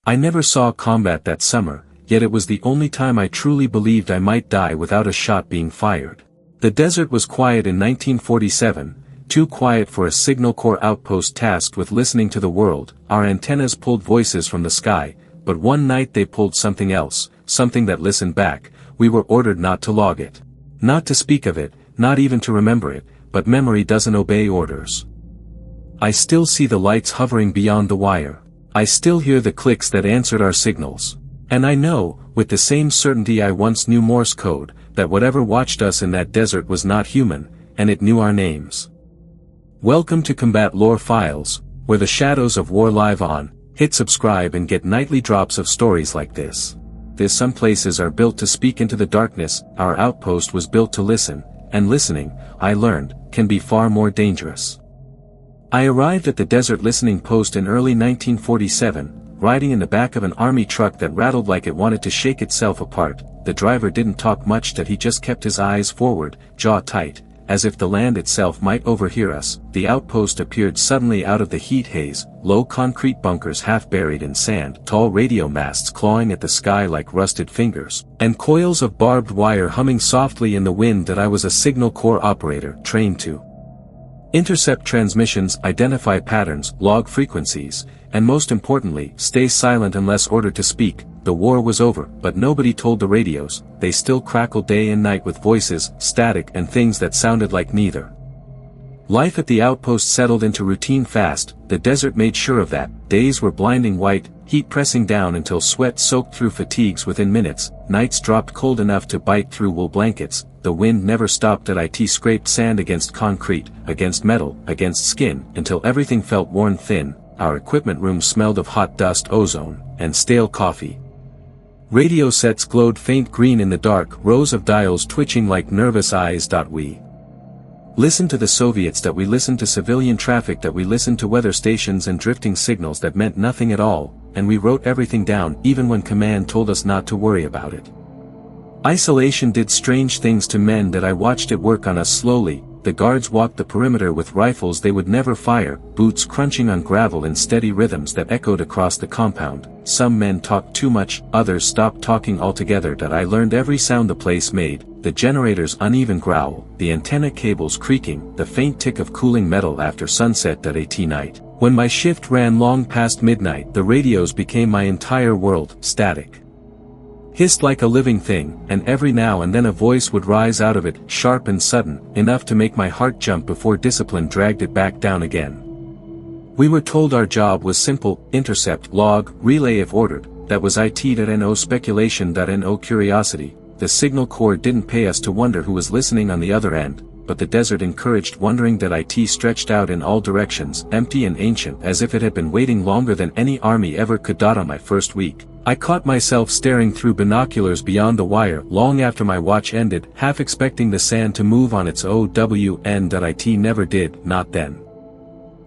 I never saw combat that summer, yet it was the only time I truly believed I might die without a shot being fired. The desert was quiet in 1947, too quiet for a Signal Corps outpost tasked with listening to the world. Our antennas pulled voices from the sky, but one night they pulled something else, something that listened back. We were ordered not to log it. Not to speak of it, not even to remember it, but memory doesn't obey orders. I still see the lights hovering beyond the wire. I still hear the clicks that answered our signals. And I know, with the same certainty I once knew Morse code, that whatever watched us in that desert was not human, and it knew our names. Welcome to Combat Lore Files, where the shadows of war live on. Hit subscribe and get nightly drops of stories like this. Some places are built to speak into the darkness. Our outpost was built to listen, and listening, I learned, can be far more dangerous. I arrived at the desert listening post in early 1947, riding in the back of an army truck that rattled like it wanted to shake itself apart. The driver didn't talk much, that he just kept his eyes forward, jaw tight, as if the land itself might overhear us. The outpost appeared suddenly out of the heat haze, low concrete bunkers half buried in sand, tall radio masts clawing at the sky like rusted fingers, and coils of barbed wire humming softly in the wind that I was a Signal Corps operator trained to intercept transmissions, identify patterns, log frequencies, and most importantly, stay silent unless ordered to speak. The war was over, but nobody told the radios. They still crackled day and night with voices, static, and things that sounded like neither. Life at the outpost settled into routine fast. The desert made sure of that. Days were blinding white, heat pressing down until sweat soaked through fatigues within minutes. Nights dropped cold enough to bite through wool blankets. The wind never stopped. It scraped sand against concrete, against metal, against skin, until everything felt worn thin. Our equipment room smelled of hot dust, ozone, and stale coffee. Radio sets glowed faint green in the dark, rows of dials twitching like nervous eyes. We listened to the Soviets, that we listened to civilian traffic, that we listened to weather stations and drifting signals that meant nothing at all, and we wrote everything down, even when command told us not to worry about it. Isolation did strange things to men that I watched it work on us slowly. The guards walked the perimeter with rifles they would never fire, boots crunching on gravel in steady rhythms that echoed across the compound. Some men talked too much, others stopped talking altogether. I learned every sound the place made, the generator's uneven growl, the antenna cables creaking, the faint tick of cooling metal after sunset. At night, when my shift ran long past midnight, the radios became my entire world, static. Hissed like a living thing, and every now and then a voice would rise out of it, sharp and sudden, enough to make my heart jump before discipline dragged it back down again. We were told our job was simple: intercept, log, relay if ordered. That was it.no speculation.no curiosity. The Signal Corps didn't pay us to wonder who was listening on the other end, but the desert encouraged wondering. It stretched out in all directions, empty and ancient, as if it had been waiting longer than any army ever could. On my first week, I caught myself staring through binoculars beyond the wire long after my watch ended, half expecting the sand to move on its own. It never did, not then.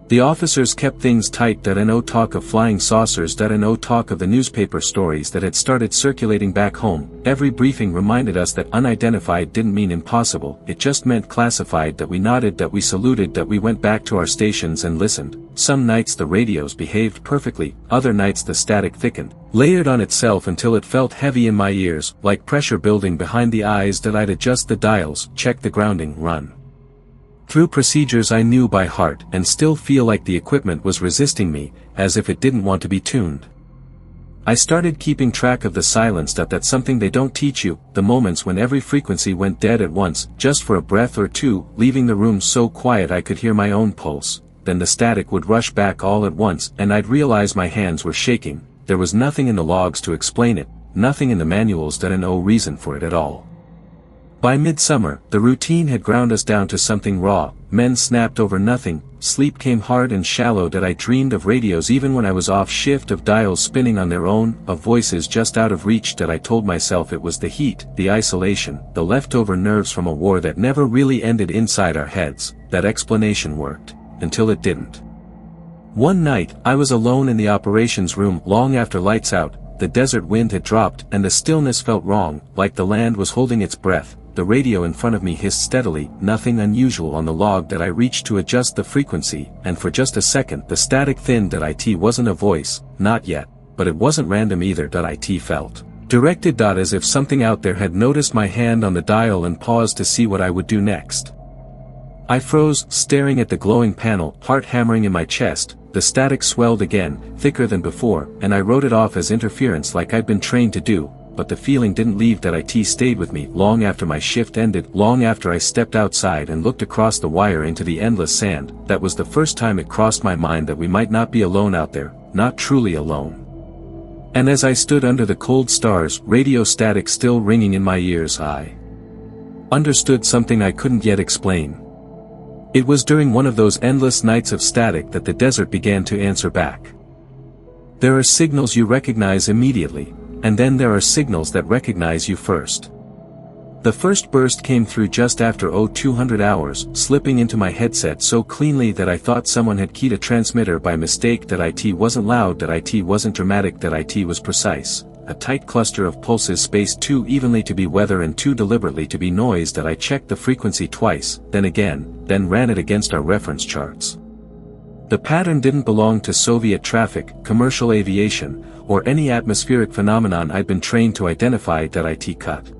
The officers kept things tight. No talk of flying saucers. No talk of the newspaper stories that had started circulating back home. Every briefing reminded us that unidentified didn't mean impossible, it just meant classified. That we nodded, that we saluted, that we went back to our stations and listened. Some nights the radios behaved perfectly, other nights the static thickened, layered on itself until it felt heavy in my ears, like pressure building behind the eyes. I'd adjust the dials, check the grounding, run through procedures I knew by heart, and still feel like the equipment was resisting me, as if it didn't want to be tuned. I started keeping track of the silence. That's something they don't teach you, the moments when every frequency went dead at once, just for a breath or two, leaving the room so quiet I could hear my own pulse. Then the static would rush back all at once, and I'd realize my hands were shaking. There was nothing in the logs to explain it, nothing in the manuals. No reason for it at all. By midsummer, the routine had ground us down to something raw. Men snapped over nothing, sleep came hard and shallow. I dreamed of radios even when I was off shift, of dials spinning on their own, of voices just out of reach. I told myself it was the heat, the isolation, the leftover nerves from a war that never really ended inside our heads. That explanation worked, until it didn't. One night, I was alone in the operations room long after lights out. The desert wind had dropped, and the stillness felt wrong, like the land was holding its breath. The radio in front of me hissed steadily, nothing unusual on the log. I reached to adjust the frequency, and for just a second the static thinned. It wasn't a voice, not yet, but it wasn't random either. It felt directed. As if something out there had noticed my hand on the dial and paused to see what I would do next. I froze, staring at the glowing panel, heart hammering in my chest. The static swelled again, thicker than before, and I wrote it off as interference like I'd been trained to do, but the feeling didn't leave. It stayed with me long after my shift ended, long after I stepped outside and looked across the wire into the endless sand. That was the first time it crossed my mind that we might not be alone out there, not truly alone. And as I stood under the cold stars, radio static still ringing in my ears, I understood something I couldn't yet explain. It was during one of those endless nights of static that the desert began to answer back. There are signals you recognize immediately, and then there are signals that recognize you first. The first burst came through just after 0200 hours, slipping into my headset so cleanly that I thought someone had keyed a transmitter by mistake. It wasn't loud, it wasn't dramatic, it was precise. A tight cluster of pulses spaced too evenly to be weather and too deliberately to be noise. I checked the frequency twice, then again, then ran it against our reference charts. The pattern didn't belong to Soviet traffic, commercial aviation, or any atmospheric phenomenon I'd been trained to identify. It cut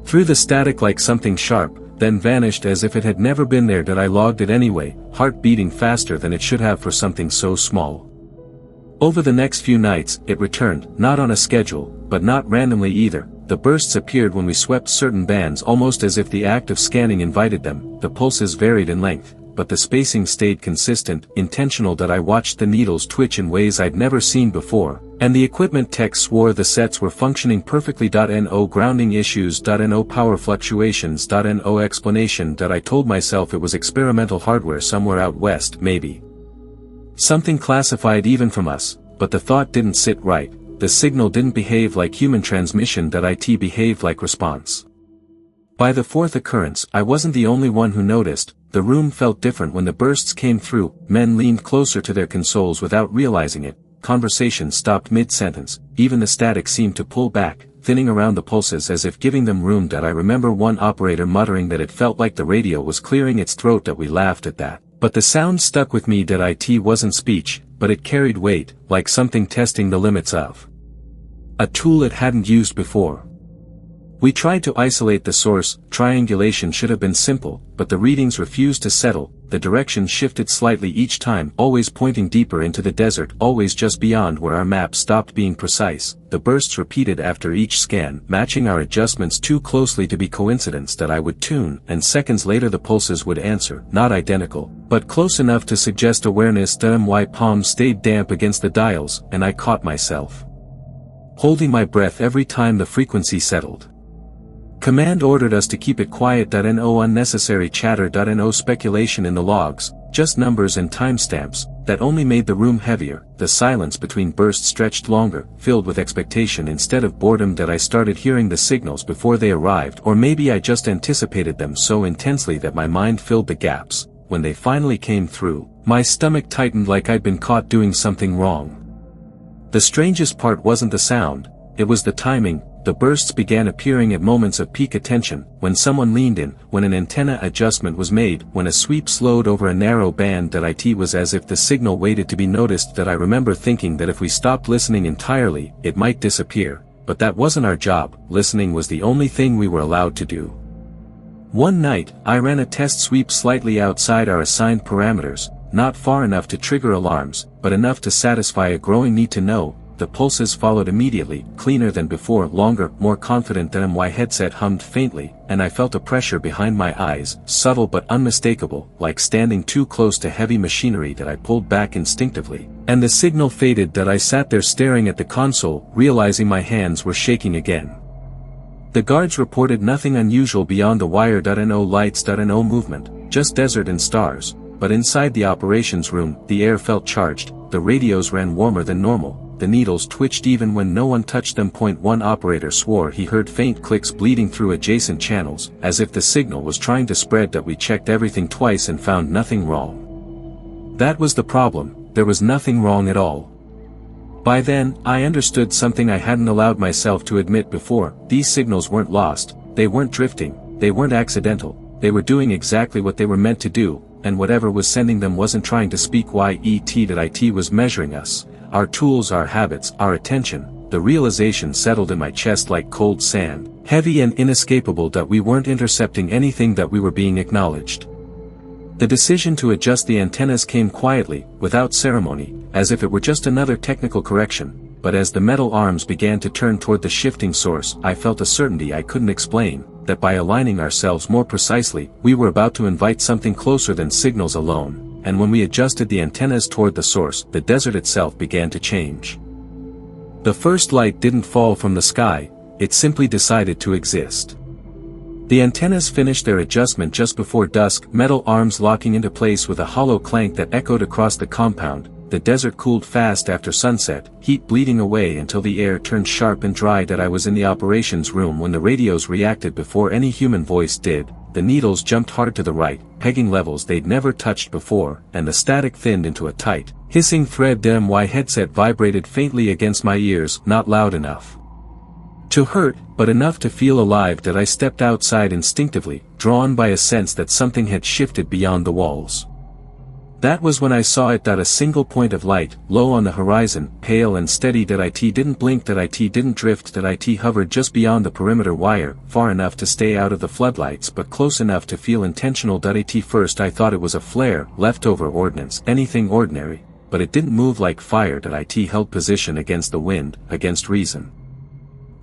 through the static like something sharp, then vanished as if it had never been there. I logged it anyway, heart beating faster than it should have for something so small. Over the next few nights, it returned, not on a schedule, but not randomly either. The bursts appeared when we swept certain bands, almost as if the act of scanning invited them. The pulses varied in length, but the spacing stayed consistent, intentional. I watched the needles twitch in ways I'd never seen before, and the equipment tech swore the sets were functioning perfectly. No grounding issues, no power fluctuations, no explanation. I told myself it was experimental hardware somewhere out west, maybe something classified even from us, but the thought didn't sit right. The signal didn't behave like human transmission. It behaved like response. By the fourth occurrence, I wasn't the only one who noticed. The room felt different when the bursts came through. Men leaned closer to their consoles without realizing it. Conversation stopped mid-sentence. Even the static seemed to pull back, thinning around the pulses as if giving them room. I remember one operator muttering that it felt like the radio was clearing its throat. We laughed at that, but the sound stuck with me. It wasn't speech, but it carried weight, like something testing the limits of a tool it hadn't used before. We tried to isolate the source. Triangulation should have been simple, but the readings refused to settle. The direction shifted slightly each time, always pointing deeper into the desert, always just beyond where our map stopped being precise. The bursts repeated after each scan, matching our adjustments too closely to be coincidence. I would tune, and seconds later the pulses would answer, not identical, but close enough to suggest awareness. My palms stayed damp against the dials, and I caught myself holding my breath every time the frequency settled. Command ordered us to keep it quiet. No unnecessary chatter. No speculation in the logs, just numbers and timestamps. That only made the room heavier. The silence between bursts stretched longer, filled with expectation instead of boredom. I started hearing the signals before they arrived, or maybe I just anticipated them so intensely that my mind filled the gaps. When they finally came through, my stomach tightened like I'd been caught doing something wrong. The strangest part wasn't the sound, it was the timing. The bursts began appearing at moments of peak attention, when someone leaned in, when an antenna adjustment was made, when a sweep slowed over a narrow band. It was as if the signal waited to be noticed. I remember thinking that if we stopped listening entirely, it might disappear, but that wasn't our job. Listening was the only thing we were allowed to do. One night, I ran a test sweep slightly outside our assigned parameters, not far enough to trigger alarms, but enough to satisfy a growing need to know. The pulses followed immediately, cleaner than before, longer, more confident than my headset hummed faintly, and I felt a pressure behind my eyes, subtle but unmistakable, like standing too close to heavy machinery. I pulled back instinctively, and the signal faded. I sat there staring at the console, realizing my hands were shaking again. The guards reported nothing unusual beyond the wire. No lights, no movement, just desert and stars, but inside the operations room, the air felt charged, the radios ran warmer than normal. The needles twitched even when no one touched them. One operator swore he heard faint clicks bleeding through adjacent channels, as if the signal was trying to spread. We checked everything twice and found nothing wrong. That was the problem, there was nothing wrong at all. By then, I understood something I hadn't allowed myself to admit before. These signals weren't lost, they weren't drifting, they weren't accidental, they were doing exactly what they were meant to do, and whatever was sending them wasn't trying to speak. It was measuring us. our tools, our habits, our attention, the realization settled in my chest like cold sand, heavy and inescapable that we weren't intercepting anything, that we were being acknowledged. The decision to adjust the antennas came quietly, without ceremony, as if it were just another technical correction, but as the metal arms began to turn toward the shifting source, I felt a certainty I couldn't explain, that by aligning ourselves more precisely, we were about to invite something closer than signals alone, and when we adjusted the antennas toward the source, the desert itself began to change. The first light didn't fall from the sky, it simply decided to exist. The antennas finished their adjustment just before dusk, metal arms locking into place with a hollow clank that echoed across the compound. The desert cooled fast after sunset, heat bleeding away until the air turned sharp and dry. That I was in the operations room when the radios reacted before any human voice did. The needles jumped hard to the right, pegging levels they'd never touched before, and the static thinned into a tight, hissing thread. My headset vibrated faintly against my ears, not loud enough to hurt, but enough to feel alive. That I stepped outside instinctively, drawn by a sense that something had shifted beyond the walls. That was when I saw it. A single point of light, low on the horizon, pale and steady. It didn't blink, it didn't drift, it hovered just beyond the perimeter wire, far enough to stay out of the floodlights but close enough to feel intentional. First I thought it was a flare, leftover ordnance, anything ordinary, but it didn't move like fire. It held position against the wind, against reason.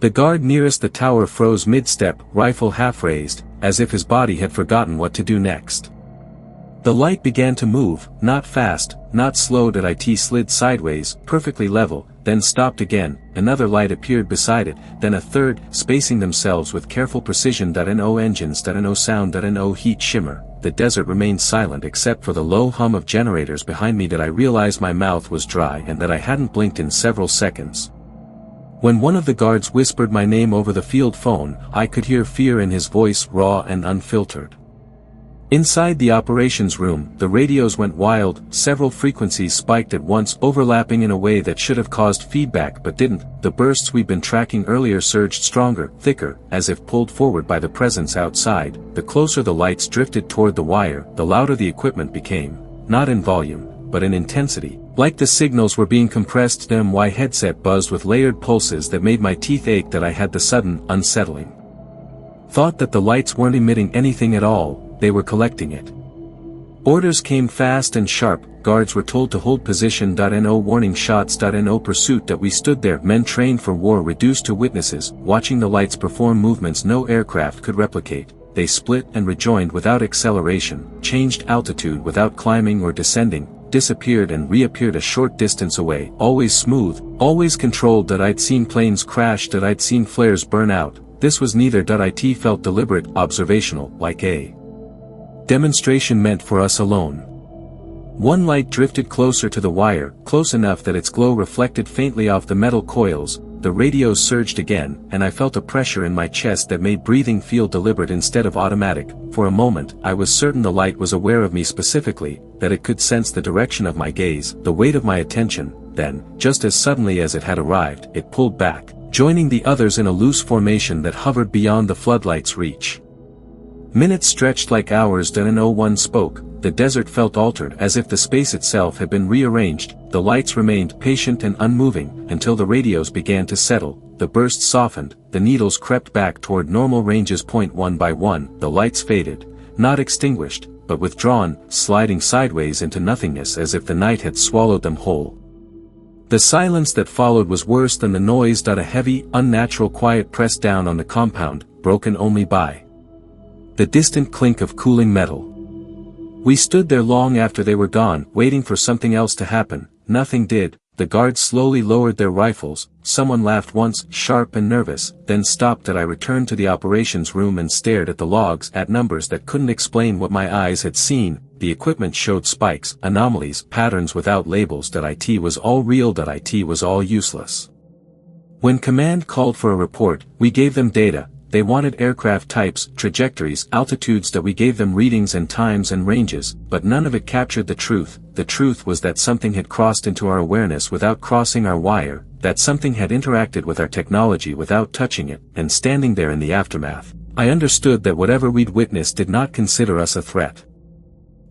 The guard nearest the tower froze mid-step, rifle half-raised, as if his body had forgotten what to do next. The light began to move, not fast, not slow. It slid sideways, perfectly level, then stopped again. Another light appeared beside it, then a third, spacing themselves with careful precision. No engines, no sound, no heat shimmer. The desert remained silent except for the low hum of generators behind me. I realized my mouth was dry and that I hadn't blinked in several seconds. When one of the guards whispered my name over the field phone, I could hear fear in his voice, raw and unfiltered. Inside the operations room, the radios went wild, several frequencies spiked at once, overlapping in a way that should have caused feedback but didn't. The bursts we'd been tracking earlier surged stronger, thicker, as if pulled forward by the presence outside. The closer the lights drifted toward the wire, the louder the equipment became, not in volume, but in intensity, like the signals were being compressed. My headset buzzed with layered pulses that made my teeth ache. I had the sudden, unsettling thought that the lights weren't emitting anything at all, they were collecting it. Orders came fast and sharp, guards were told to hold position. No warning shots. No pursuit. We stood there, men trained for war reduced to witnesses, watching the lights perform movements no aircraft could replicate. They split and rejoined without acceleration, changed altitude without climbing or descending, disappeared and reappeared a short distance away, always smooth, always controlled. I'd seen planes crash, I'd seen flares burn out. This was neither. It felt deliberate, observational, like a demonstration meant for us alone. One light drifted closer to the wire, close enough that its glow reflected faintly off the metal coils. The radios surged again, and I felt a pressure in my chest that made breathing feel deliberate instead of automatic. For a moment, I was certain the light was aware of me specifically, that it could sense the direction of my gaze, the weight of my attention. Then, just as suddenly as it had arrived, it pulled back, joining the others in a loose formation that hovered beyond the floodlight's reach. Minutes stretched like hours. No one spoke. The desert felt altered, as if the space itself had been rearranged. The lights remained patient and unmoving, until the radios began to settle. The bursts softened, the needles crept back toward normal ranges. One by one, the lights faded, not extinguished, but withdrawn, sliding sideways into nothingness as if the night had swallowed them whole. The silence that followed was worse than the noise. A heavy, unnatural quiet pressed down on the compound, broken only by the distant clink of cooling metal. We stood there long after they were gone, waiting for something else to happen. Nothing did. The guards slowly lowered their rifles. Someone laughed once, sharp and nervous, then stopped. I returned to the operations room and stared at the logs, at numbers that couldn't explain what my eyes had seen. The equipment showed spikes, anomalies, patterns without labels. It was all real. It was all useless. When command called for a report, we gave them data. They wanted aircraft types, trajectories, altitudes. We gave them readings and times and ranges, but none of it captured the truth. The truth was that something had crossed into our awareness without crossing our wire, that something had interacted with our technology without touching it, and standing there in the aftermath, I understood that whatever we'd witnessed did not consider us a threat.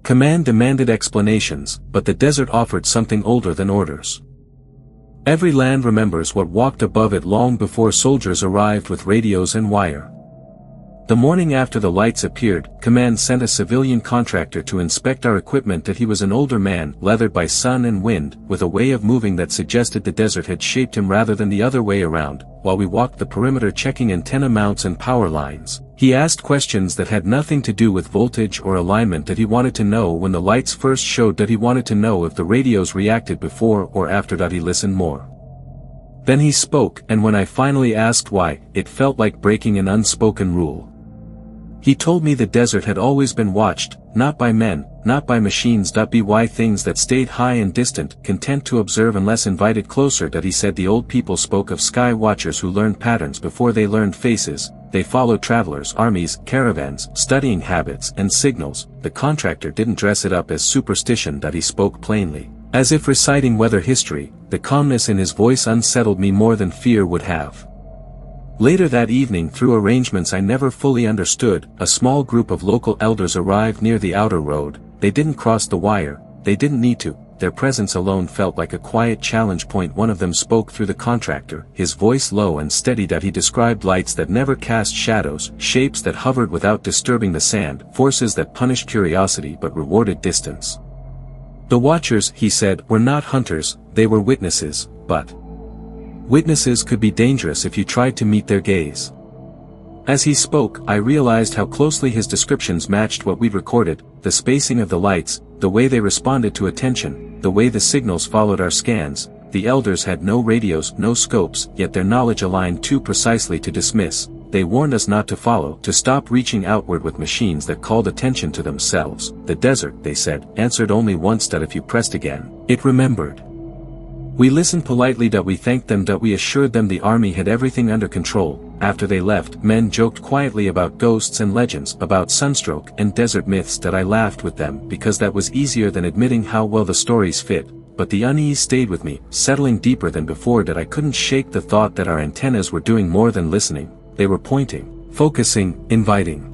Command demanded explanations, but the desert offered something older than orders. Every land remembers what walked above it long before soldiers arrived with radios and wire. The morning after the lights appeared, Command sent a civilian contractor to inspect our equipment. That he was an older man, leathered by sun and wind, with a way of moving that suggested the desert had shaped him rather than the other way around. While we walked the perimeter checking antenna mounts and power lines, he asked questions that had nothing to do with voltage or alignment. That he wanted to know when the lights first showed. That he wanted to know if the radios reacted before or after. That he listened more. Then he spoke, and when I finally asked why, it felt like breaking an unspoken rule. He told me the desert had always been watched, not by men, not by machines. By things that stayed high and distant, content to observe unless invited closer. That he said the old people spoke of sky watchers who learned patterns before they learned faces. They followed travelers, armies, caravans, studying habits and signals. The contractor didn't dress it up as superstition. That he spoke plainly, as if reciting weather history. The calmness in his voice unsettled me more than fear would have. Later that evening, through arrangements I never fully understood, a small group of local elders arrived near the outer road. They didn't cross the wire, they didn't need to, their presence alone felt like a quiet challenge point. One of them spoke through the contractor, his voice low and steady. That he described lights that never cast shadows, shapes that hovered without disturbing the sand, forces that punished curiosity but rewarded distance. The watchers, he said, were not hunters, they were witnesses, but witnesses could be dangerous if you tried to meet their gaze. As he spoke, I realized how closely his descriptions matched what we'd recorded: the spacing of the lights, the way they responded to attention, the way the signals followed our scans. The elders had no radios, no scopes, yet their knowledge aligned too precisely to dismiss. They warned us not to follow, to stop reaching outward with machines that called attention to themselves. The desert, they said, answered only once. That if you pressed again, it remembered. We listened politely. We thanked them. We assured them the army had everything under control. After they left, men joked quietly about ghosts and legends, about sunstroke and desert myths. I laughed with them because that was easier than admitting how well the stories fit. But the unease stayed with me, settling deeper than before. I couldn't shake the thought that our antennas were doing more than listening. They were pointing, focusing, inviting.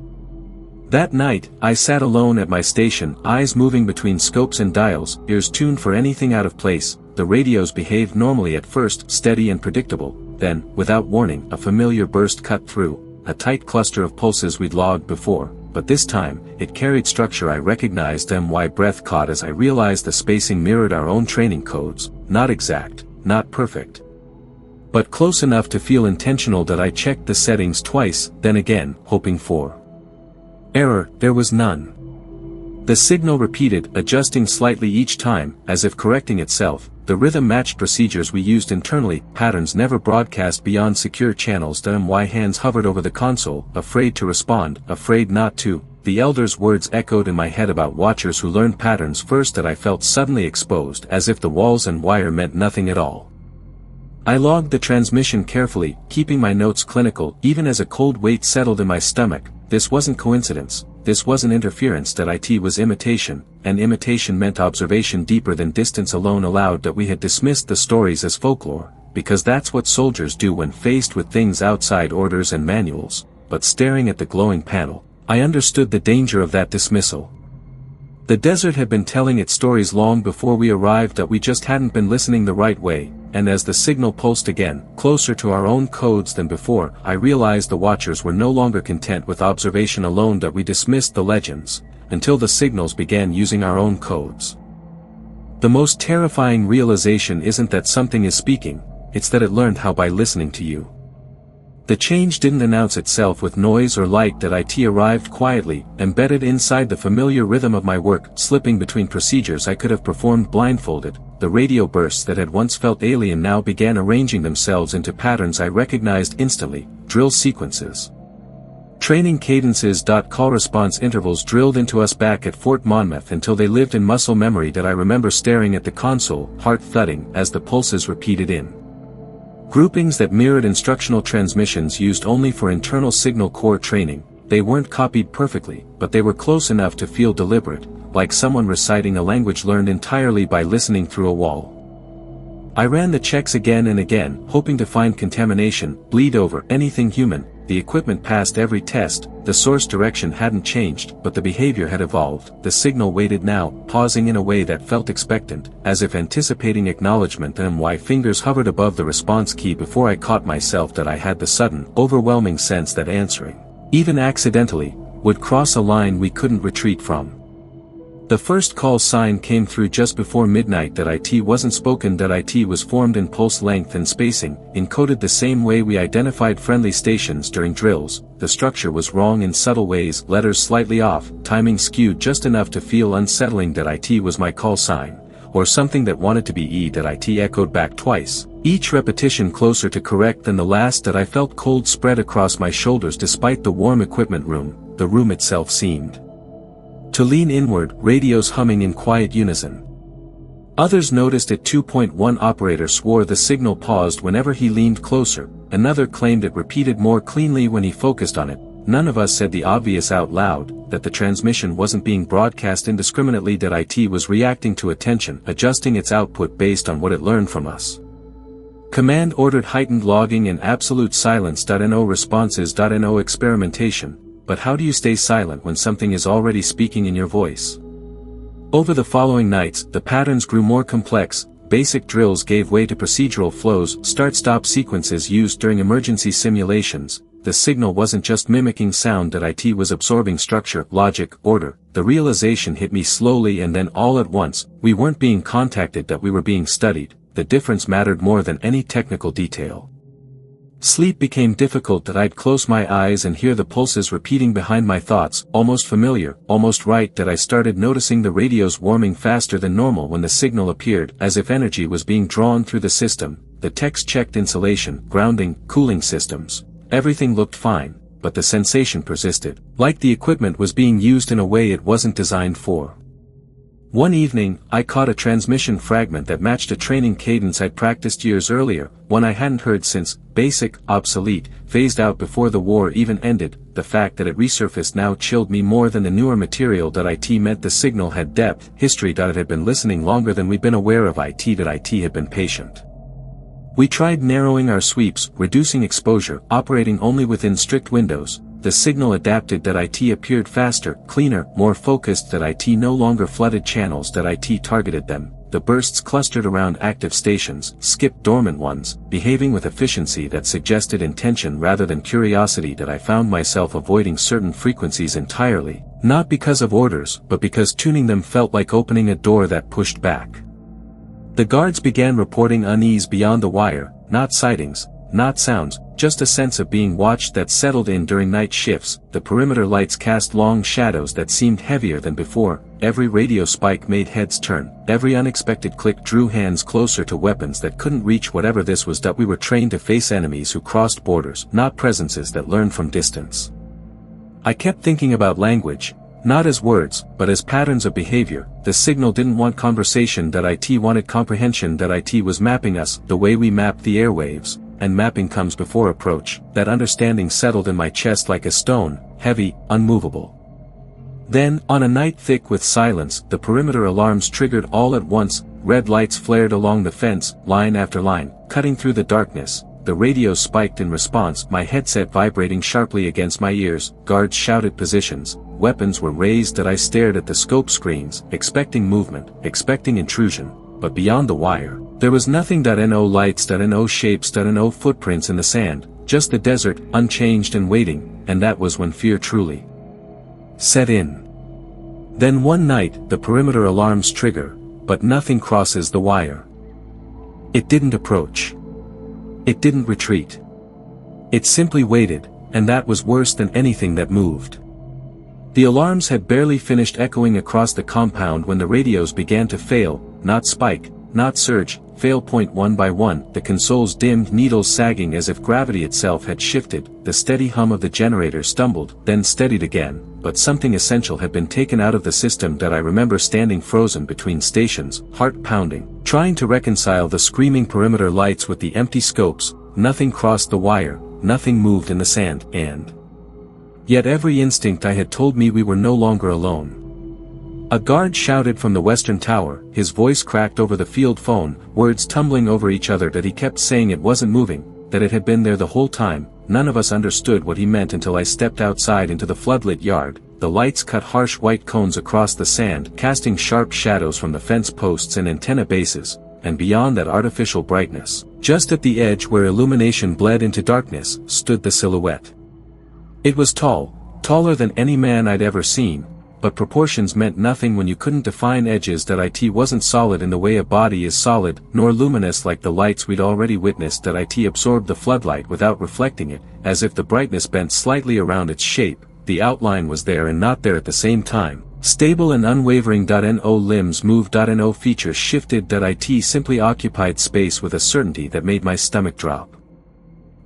That night, I sat alone at my station, eyes moving between scopes and dials, ears tuned for anything out of place. The radios behaved normally at first, steady and predictable. Then, without warning, a familiar burst cut through, a tight cluster of pulses we'd logged before, but this time, it carried structure. I recognized them. My breath caught as I realized the spacing mirrored our own training codes, not exact, not perfect, but close enough to feel intentional. I checked the settings twice, then again, hoping for error. There was none. The signal repeated, adjusting slightly each time, as if correcting itself. The rhythm matched procedures we used internally, patterns never broadcast beyond secure channels. My hands hovered over the console, afraid to respond, afraid not to. The elders' words echoed in my head about watchers who learned patterns first. I felt suddenly exposed, as if the walls and wire meant nothing at all. I logged the transmission carefully, keeping my notes clinical, even as a cold weight settled in my stomach. This wasn't coincidence. This wasn't interference. It was imitation, and imitation meant observation deeper than distance alone allowed. We had dismissed the stories as folklore, because that's what soldiers do when faced with things outside orders and manuals. But staring at the glowing panel, I understood the danger of that dismissal. The desert had been telling its stories long before we arrived. We just hadn't been listening the right way. And as the signal pulsed again, closer to our own codes than before, I realized the watchers were no longer content with observation alone. We dismissed the legends, until the signals began using our own codes. The most terrifying realization isn't that something is speaking, it's that it learned how by listening to you. The change didn't announce itself with noise or light. It arrived quietly, embedded inside the familiar rhythm of my work, slipping between procedures I could have performed blindfolded. The radio bursts that had once felt alien now began arranging themselves into patterns I recognized instantly, drill sequences, training cadences. Call response intervals drilled into us back at Fort Monmouth until they lived in muscle memory. I remember staring at the console, heart thudding, as the pulses repeated in groupings that mirrored instructional transmissions used only for internal signal corps training. They weren't copied perfectly, but they were close enough to feel deliberate, like someone reciting a language learned entirely by listening through a wall. I ran the checks again and again, hoping to find contamination, bleed over, anything human. the equipment passed every test, the source direction hadn't changed, but the behavior had evolved. The signal waited now, pausing in a way that felt expectant, as if anticipating acknowledgement, and my fingers hovered above the response key before I caught myself that I had the sudden, overwhelming sense that answering, even accidentally, would cross a line we couldn't retreat from. The first call sign came through just before midnight. That IT wasn't spoken, that IT was formed in pulse length and spacing, encoded the same way we identified friendly stations during drills. The structure was wrong in subtle ways, letters slightly off, timing skewed just enough to feel unsettling. That IT was my call sign, or something that wanted to be E. That IT echoed back twice, each repetition closer to correct than the last. That I felt cold spread across my shoulders despite the warm equipment room. The room itself seemed to lean inward, radios humming in quiet unison. Others noticed it. 2.1 operator swore the signal paused whenever he leaned closer, another claimed it repeated more cleanly when he focused on it. None of us said the obvious out loud, that the transmission wasn't being broadcast indiscriminately. That IT was reacting to attention, adjusting its output based on what it learned from us. Command ordered heightened logging and absolute silence. No responses. No experimentation. But how do you stay silent when something is already speaking in your voice? Over the following nights, the patterns grew more complex. Basic drills gave way to procedural flows, start-stop sequences used during emergency simulations. The signal wasn't just mimicking sound. That IT was absorbing structure, logic, order. The realization hit me slowly and then all at once. We weren't being contacted, that we were being studied. The difference mattered more than any technical detail. Sleep became difficult. That I'd close my eyes and hear the pulses repeating behind my thoughts, almost familiar, almost right. That I started noticing the radios warming faster than normal when the signal appeared, as if energy was being drawn through the system. The techs checked insulation, grounding, cooling systems. Everything looked fine, but the sensation persisted, like the equipment was being used in a way it wasn't designed for. One evening, I caught a transmission fragment that matched a training cadence I'd practiced years earlier, one I hadn't heard since, basic, obsolete, phased out before the war even ended. The fact that it resurfaced now chilled me more than the newer material. That IT meant the signal had depth, history. It had been listening longer than we'd been aware of. IT had been patient. We tried narrowing our sweeps, reducing exposure, operating only within strict windows. The signal adapted. That IT appeared faster, cleaner, more focused. That IT no longer flooded channels. That IT targeted them. The bursts clustered around active stations, skipped dormant ones, behaving with efficiency that suggested intention rather than curiosity. That I found myself avoiding certain frequencies entirely, not because of orders, but because tuning them felt like opening a door that pushed back. The guards began reporting unease beyond the wire, not sightings, not sounds, just a sense of being watched that settled in during night shifts. The perimeter lights cast long shadows that seemed heavier than before. Every radio spike made heads turn. Every unexpected click drew hands closer to weapons that couldn't reach. Whatever this was, that we were trained to face enemies who crossed borders, not presences that learned from distance. I kept thinking about language, not as words, but as patterns of behavior. The signal didn't want conversation. That IT wanted comprehension. That IT was mapping us, the way we mapped the airwaves. And mapping comes before approach. That understanding settled in my chest like a stone, heavy, unmovable. Then, on a night thick with silence, the perimeter alarms triggered all at once. Red lights flared along the fence, line after line, cutting through the darkness. The radio spiked in response, my headset vibrating sharply against my ears. Guards shouted positions, weapons were raised. That I stared at the scope screens, expecting movement, expecting intrusion. But beyond the wire, there was nothing. No lights, no shapes, no footprints in the sand, just the desert, unchanged and waiting. And that was when fear truly set in. Then one night, the perimeter alarms trigger, but nothing crosses the wire. It didn't approach. It didn't retreat. It simply waited, and that was worse than anything that moved. The alarms had barely finished echoing across the compound when the radios began to fail, not spike, not surge, fail one by one. The consoles dimmed, needles sagging as if gravity itself had shifted. The steady hum of the generator stumbled, then steadied again, but something essential had been taken out of the system. That I remember standing frozen between stations, heart pounding, trying to reconcile the screaming perimeter lights with the empty scopes. Nothing crossed the wire, nothing moved in the sand, and yet every instinct I had told me we were no longer alone. A guard shouted from the western tower, his voice cracked over the field phone, words tumbling over each other. That he kept saying it wasn't moving, that it had been there the whole time, none of us understood what he meant until I stepped outside into the floodlit yard. The lights cut harsh white cones across the sand, casting sharp shadows from the fence posts and antenna bases, and beyond that artificial brightness, just at the edge where illumination bled into darkness, stood the silhouette. It was tall, taller than any man I'd ever seen, but proportions meant nothing when you couldn't define edges. That it wasn't solid in the way a body is solid, nor luminous like the lights we'd already witnessed. That it absorbed the floodlight without reflecting it, as if the brightness bent slightly around its shape. The outline was there and not there at the same time, stable and unwavering. No limbs moved. No features shifted. It simply occupied space with a certainty that made my stomach drop.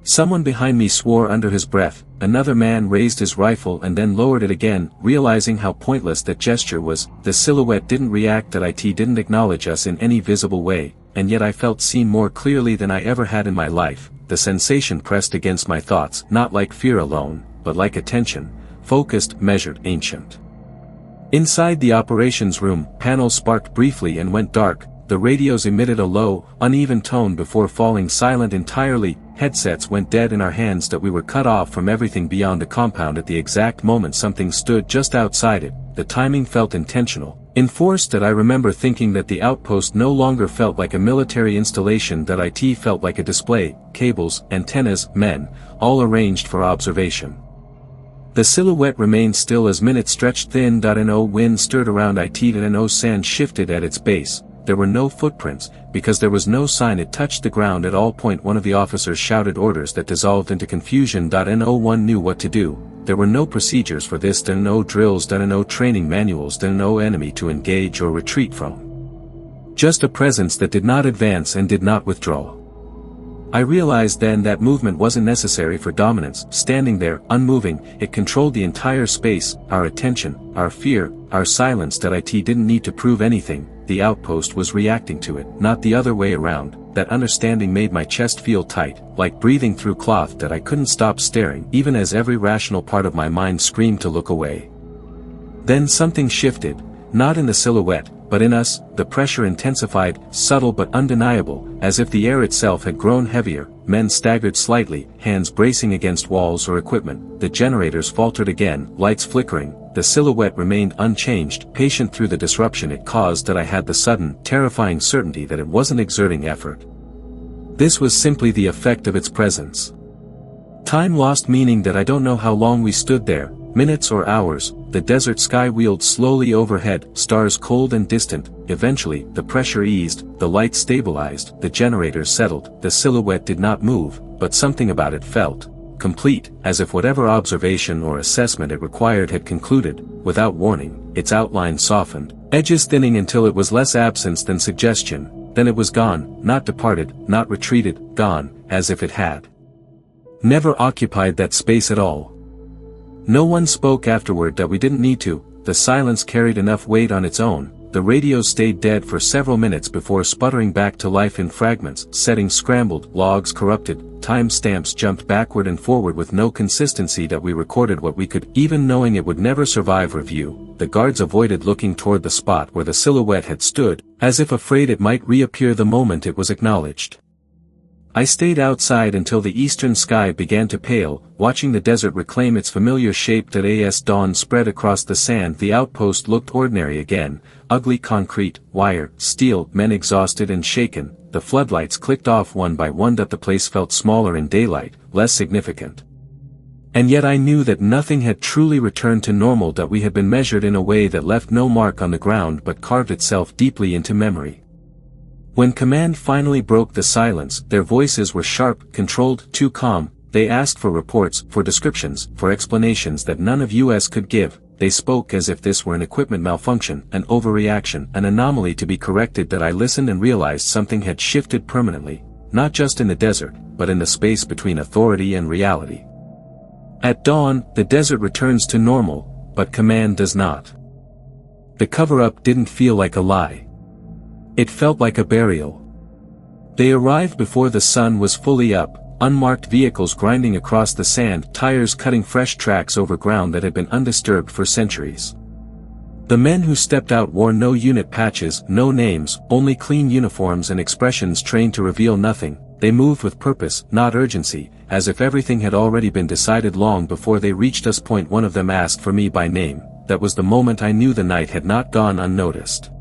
Someone behind me swore under his breath. Another man raised his rifle and then lowered it again, realizing how pointless that gesture was. The silhouette didn't react. It didn't acknowledge us in any visible way, and yet I felt seen more clearly than I ever had in my life. The sensation pressed against my thoughts, not like fear alone, but like attention, focused, measured, ancient. Inside the operations room, panels sparked briefly and went dark. The radios emitted a low, uneven tone before falling silent entirely. Headsets went dead in our hands. We were cut off from everything beyond the compound at the exact moment something stood just outside it. The timing felt intentional, enforced. I remember thinking that the outpost no longer felt like a military installation. It felt like a display, cables, antennas, men, all arranged for observation. The silhouette remained still as minutes stretched thin. No wind stirred around it. No sand shifted at its base. There were no footprints, because there was no sign it touched the ground at all. One of the officers shouted orders that dissolved into confusion. No one knew what to do. There were no procedures for this. No drills. No training manuals. No enemy to engage or retreat from. Just a presence that did not advance and did not withdraw. I realized then that movement wasn't necessary for dominance. Standing there, unmoving, it controlled the entire space, our attention, our fear, our silence. It didn't need to prove anything. The outpost was reacting to it, not the other way around. That understanding made my chest feel tight, like breathing through cloth. I couldn't stop staring, even as every rational part of my mind screamed to look away. Then something shifted, not in the silhouette, but in us. The pressure intensified, subtle but undeniable, as if the air itself had grown heavier. Men staggered slightly, hands bracing against walls or equipment. The generators faltered again, lights flickering. The silhouette remained unchanged, patient through the disruption it caused. I had the sudden, terrifying certainty that it wasn't exerting effort. This was simply the effect of its presence. Time lost meaning. I don't know how long we stood there, minutes or hours. The desert sky wheeled slowly overhead, stars cold and distant. Eventually, the pressure eased, the lights stabilized, the generators settled. The silhouette did not move, but something about it felt complete, as if whatever observation or assessment it required had concluded. Without warning, its outline softened, edges thinning until it was less absence than suggestion. Then it was gone, not departed, not retreated, gone, as if it had never occupied that space at all. No one spoke afterward. We didn't need to. The silence carried enough weight on its own. The radios stayed dead for several minutes before sputtering back to life in fragments. Settings scrambled, logs corrupted, time stamps jumped backward and forward with no consistency. We recorded what we could, even knowing it would never survive review. The guards avoided looking toward the spot where the silhouette had stood, as if afraid it might reappear the moment it was acknowledged. I stayed outside until the eastern sky began to pale, watching the desert reclaim its familiar shape. As dawn spread across the sand, the outpost looked ordinary again, ugly concrete, wire, steel, men exhausted and shaken. The floodlights clicked off one by one. The place felt smaller in daylight, less significant. And yet I knew that nothing had truly returned to normal. We had been measured in a way that left no mark on the ground but carved itself deeply into memory. When command finally broke the silence, their voices were sharp, controlled, too calm. They asked for reports, for descriptions, for explanations that none of us could give. They spoke as if this were an equipment malfunction, an overreaction, an anomaly to be corrected. I listened and realized something had shifted permanently, not just in the desert, but in the space between authority and reality. At dawn, the desert returns to normal, but command does not. The cover-up didn't feel like a lie. It felt like a burial. They arrived before the sun was fully up, unmarked vehicles grinding across the sand, tires cutting fresh tracks over ground that had been undisturbed for centuries. The men who stepped out wore no unit patches, no names, only clean uniforms and expressions trained to reveal nothing. They moved with purpose, not urgency, as if everything had already been decided long before they reached us. One of them asked for me by name. That was the moment I knew the night had not gone unnoticed.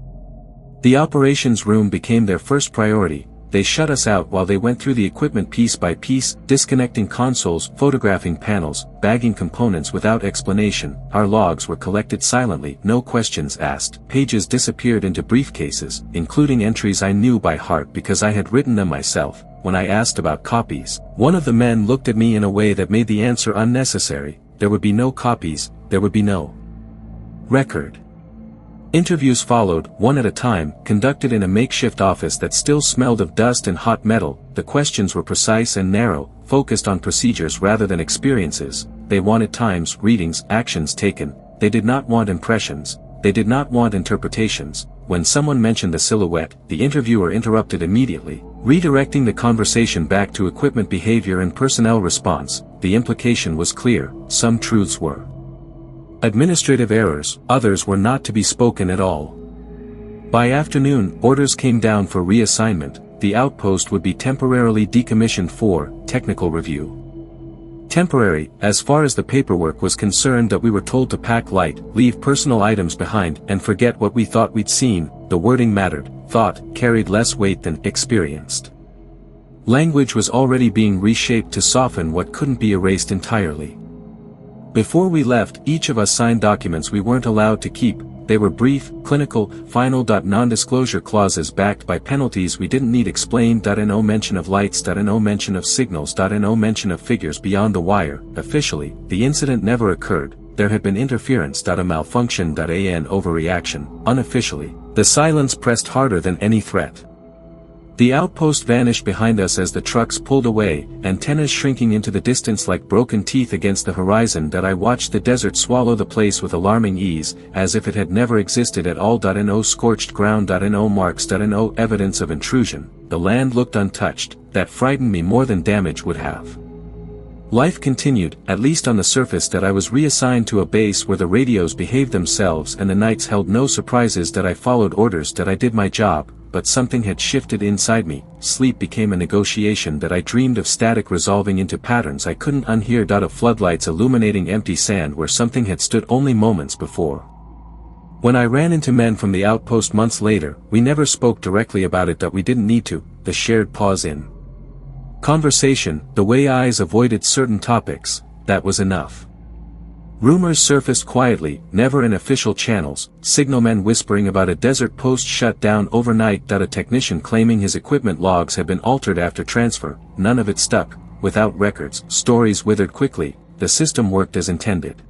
The operations room became their first priority. They shut us out while they went through the equipment piece by piece, disconnecting consoles, photographing panels, bagging components without explanation. Our logs were collected silently, no questions asked. Pages disappeared into briefcases, including entries I knew by heart because I had written them myself. When I asked about copies, one of the men looked at me in a way that made the answer unnecessary. There would be no copies, there would be no record. Interviews followed, one at a time, conducted in a makeshift office that still smelled of dust and hot metal. The questions were precise and narrow, focused on procedures rather than experiences. They wanted times, readings, actions taken. They did not want impressions. They did not want interpretations. When someone mentioned the silhouette, the interviewer interrupted immediately, redirecting the conversation back to equipment behavior and personnel response. The implication was clear: some truths were administrative errors, others were not to be spoken at all. By afternoon, orders came down for reassignment. The outpost would be temporarily decommissioned for technical review. Temporary, as far as the paperwork was concerned. That we were told to pack light, leave personal items behind, and forget what we thought we'd seen. The wording mattered. Thought carried less weight than experienced. Language was already being reshaped to soften what couldn't be erased entirely. Before we left, each of us signed documents we weren't allowed to keep. They were brief, clinical, final. Non-disclosure clauses backed by penalties we didn't need explained. No mention of lights. No mention of signals. No mention of figures beyond the wire. Officially, the incident never occurred. There had been interference. A malfunction. An overreaction. Unofficially, the silence pressed harder than any threat. The outpost vanished behind us as the trucks pulled away, antennas shrinking into the distance like broken teeth against the horizon. I watched the desert swallow the place with alarming ease, as if it had never existed at all. No scorched ground. No marks. No evidence of intrusion. The land looked untouched. That frightened me more than damage would have. Life continued, at least on the surface. I was reassigned to a base where the radios behaved themselves and the nights held no surprises. I followed orders. I did my job. But something had shifted inside me. Sleep became a negotiation. I dreamed of static resolving into patterns I couldn't unhear. Of floodlights illuminating empty sand where something had stood only moments before. When I ran into men from the outpost months later, we never spoke directly about it. We didn't need to. The shared pause in conversation, the way eyes avoided certain topics, that was enough. Rumors surfaced quietly, never in official channels. Signalmen whispering about a desert post shut down overnight. A technician claiming his equipment logs had been altered after transfer. None of it stuck. Without records, stories withered quickly. The system worked as intended.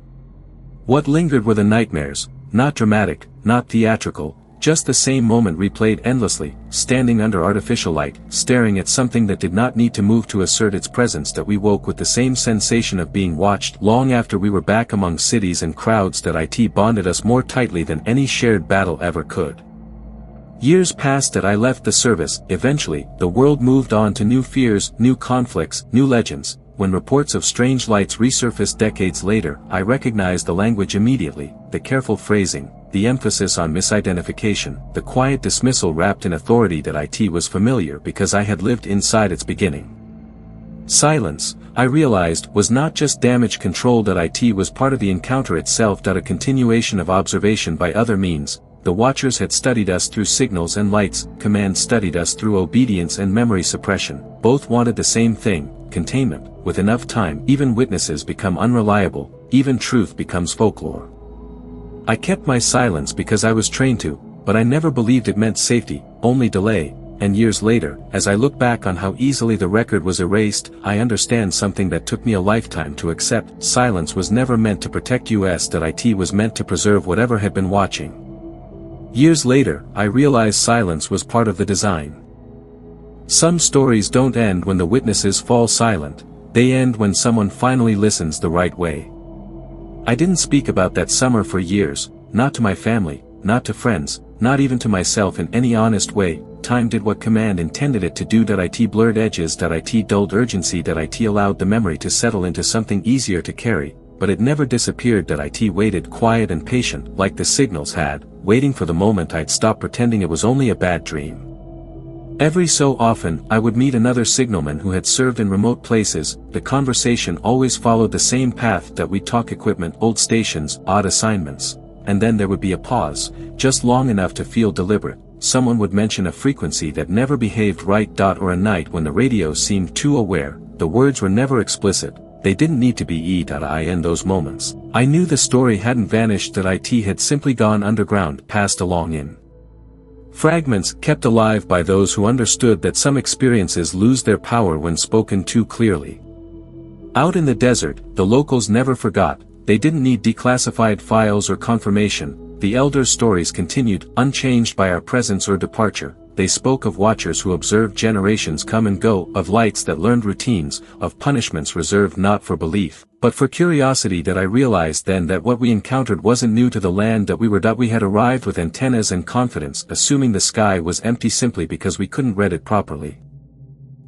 What lingered were the nightmares, not dramatic, not theatrical, just the same moment replayed endlessly, standing under artificial light, staring at something that did not need to move to assert its presence. We woke with the same sensation of being watched. Long after we were back among cities and crowds. It bonded us more tightly than any shared battle ever could. Years passed. I left the service. Eventually, the world moved on to new fears, new conflicts, new legends. When reports of strange lights resurfaced decades later, I recognized the language immediately, the careful phrasing, the emphasis on misidentification, the quiet dismissal wrapped in authority. It was familiar because I had lived inside its beginning. Silence, I realized, was not just damage control. It was part of the encounter itself. A continuation of observation by other means. The watchers had studied us through signals and lights, command studied us through obedience and memory suppression. Both wanted the same thing, containment. With enough time, even witnesses become unreliable, even truth becomes folklore. I kept my silence because I was trained to, but I never believed it meant safety, only delay. And years later, as I look back on how easily the record was erased, I understand something that took me a lifetime to accept. Silence was never meant to protect us. It was meant to preserve whatever had been watching. Years later, I realized silence was part of the design. Some stories don't end when the witnesses fall silent, they end when someone finally listens the right way. I didn't speak about that summer for years, not to my family, not to friends, not even to myself in any honest way. Time did what command intended it to do. It blurred edges. It dulled urgency. It allowed the memory to settle into something easier to carry, but it never disappeared. It waited quiet and patient, like the signals had, waiting for the moment I'd stop pretending it was only a bad dream. Every so often, I would meet another signalman who had served in remote places. The conversation always followed the same path: that we talk equipment, old stations, odd assignments. And then there would be a pause, just long enough to feel deliberate. Someone would mention a frequency that never behaved right. Or a night when the radio seemed too aware. The words were never explicit. They didn't need to be E.I in those moments. I knew the story hadn't vanished, that IT had simply gone underground, passed along in fragments, kept alive by those who understood that some experiences lose their power when spoken too clearly. Out in the desert, the locals never forgot. They didn't need declassified files or confirmation. The elders' stories continued, unchanged by our presence or departure. They spoke of watchers who observed generations come and go, of lights that learned routines, of punishments reserved not for belief, but for curiosity. That I realized then that what we encountered wasn't new to the land that we were. We had arrived with antennas and confidence, assuming the sky was empty simply because we couldn't read it properly.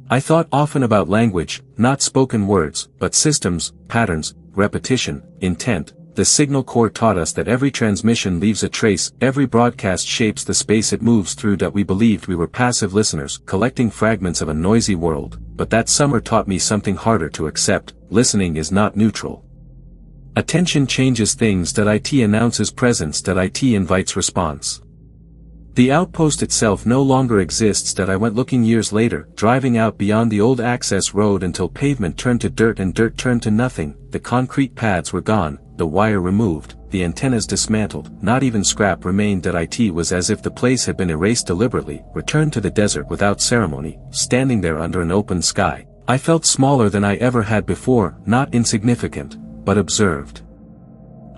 I thought often about language, not spoken words, but systems, patterns, repetition, intent. The Signal Corps taught us that every transmission leaves a trace, every broadcast shapes the space it moves through. That we believed we were passive listeners, collecting fragments of a noisy world. But that summer taught me something harder to accept: listening is not neutral. Attention changes things. That IT announces presence. That IT invites response. The outpost itself no longer exists. That I went looking years later, driving out beyond the old access road until pavement turned to dirt and dirt turned to nothing. The concrete pads were gone, the wire removed, the antennas dismantled. Not even scrap remained. That IT was as if the place had been erased deliberately, returned to the desert without ceremony. Standing there under an open sky, I felt smaller than I ever had before, not insignificant, but observed.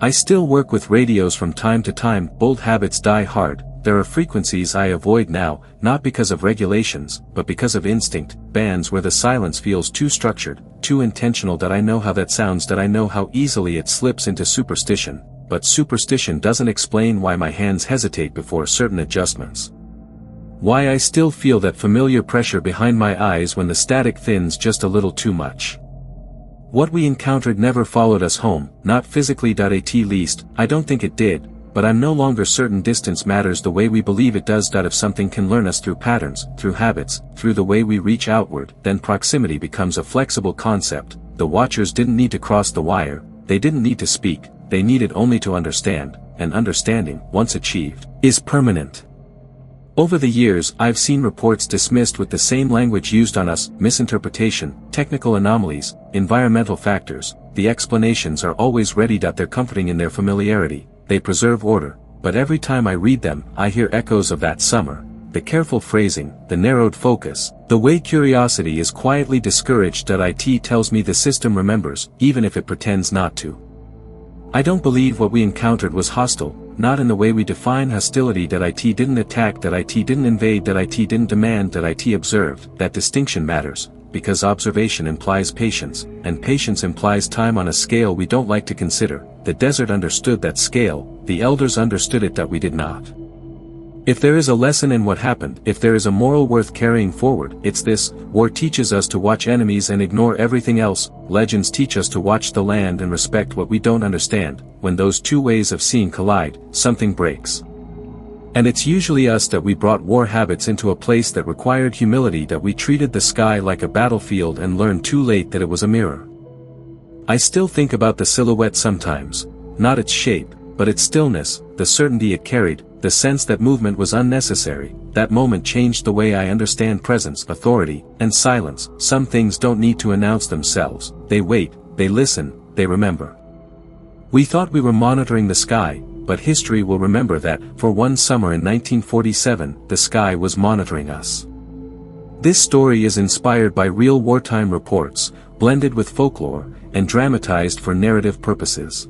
I still work with radios from time to time. Old habits die hard. There are frequencies I avoid now, not because of regulations, but because of instinct. Bands where the silence feels too structured, too intentional. That I know how that sounds. That I know how easily it slips into superstition. But superstition doesn't explain why my hands hesitate before certain adjustments. Why I still feel that familiar pressure behind my eyes when the static thins just a little too much. What we encountered never followed us home, not physically. At least, I don't think it did. But I'm no longer certain distance matters the way we believe it does. If something can learn us through patterns, through habits, through the way we reach outward, then proximity becomes a flexible concept. The watchers didn't need to cross the wire, they didn't need to speak, they needed only to understand, and understanding, once achieved, is permanent. Over the years, I've seen reports dismissed with the same language used on us: misinterpretation, technical anomalies, environmental factors. The explanations are always ready. They're comforting in their familiarity. They preserve order, but every time I read them, I hear echoes of that summer. The careful phrasing, the narrowed focus, the way curiosity is quietly discouraged. IT tells me the system remembers, even if it pretends not to. I don't believe what we encountered was hostile, not in the way we define hostility. IT didn't attack, IT didn't invade, IT didn't demand. IT observed. That distinction matters, because observation implies patience, and patience implies time on a scale we don't like to consider. The desert understood that scale, the elders understood it. That we did not. If there is a lesson in what happened, if there is a moral worth carrying forward, it's this: war teaches us to watch enemies and ignore everything else. Legends teach us to watch the land and respect what we don't understand. When those two ways of seeing collide, something breaks. And it's usually us. That we brought war habits into a place that required humility. That we treated the sky like a battlefield and learned too late that it was a mirror. I still think about the silhouette sometimes, not its shape, but its stillness, the certainty it carried, the sense that movement was unnecessary. That moment changed the way I understand presence, authority, and silence. Some things don't need to announce themselves. They wait, they listen, they remember. We thought we were monitoring the sky, but history will remember that, for one summer in 1947, the sky was monitoring us. This story is inspired by real wartime reports, blended with folklore, and dramatized for narrative purposes.